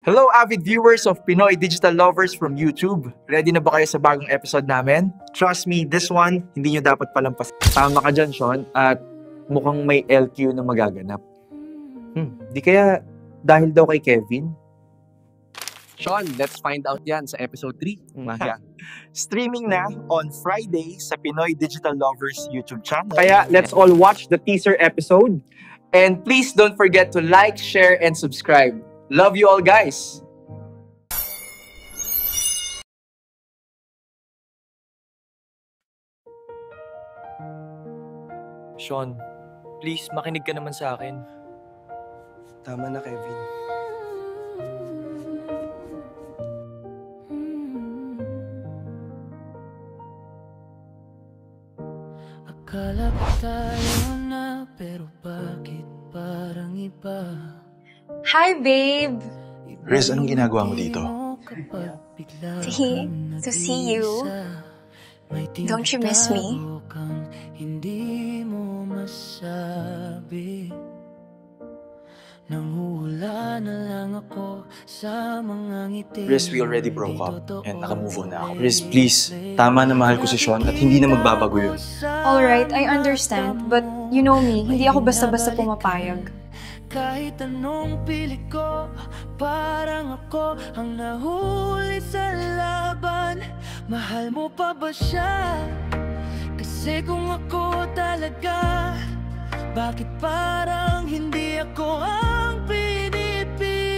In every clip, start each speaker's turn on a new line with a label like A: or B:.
A: Hello avid viewers of Pinoy Digital Lovers from YouTube. Ready na ba kayo sa bagong episode namin? Trust me, this one, hindi nyo dapat palampas. Tama ka dyan, Sean, at mukhang may LQ na magaganap. Di kaya dahil daw kay Kevin?
B: Sean, let's find out yan sa episode 3.
A: Streaming na on Friday sa Pinoy Digital Lovers YouTube channel.
C: Kaya let's all watch the teaser episode.
A: And please don't forget to like, share, and subscribe. Love you all, guys!
D: Sean, please makinig ka naman sa akin.
E: Tama na, Kevin.
F: Akala ko tayo na, pero bakit parang iba?
G: Hi, babe!
H: Riz, anong ginagawa mo dito?
G: To see you. Don't you miss me?
F: Hindi mo masabi. Nanghula na lang ako sa mga ngiti.
H: Riz, we already broke up and naka-move on na ako. Riz, please. Tama na mahal ko si Sean at hindi na magbabago yun.
G: Alright, I understand. But you know me, hindi ako basta-basta pumapayag.
F: Kahit anong pili ko, parang ako ang nahuli sa laban. Mahal mo pa ba siya? Kasi kung ako talaga, bakit parang hindi ako ang pinipili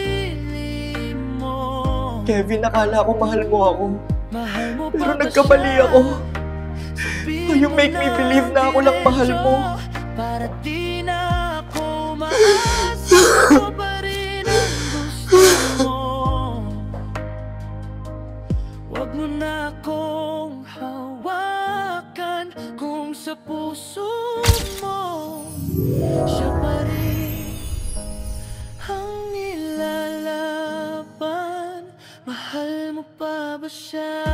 F: mo?
C: Kevin, nakala ko mahal mo ako.
F: Mahal mo
C: Pero
F: pa ba
C: nagkamali
F: siya?
C: ako. You make me believe na ako lang mahal mo.
F: Para di na ako maasa, ako pa rin ang gusto mo. Huwag mo na akong hawakan kung sa puso mo. Siya pa rin ang nilalaban. Mahal mo pa ba siya?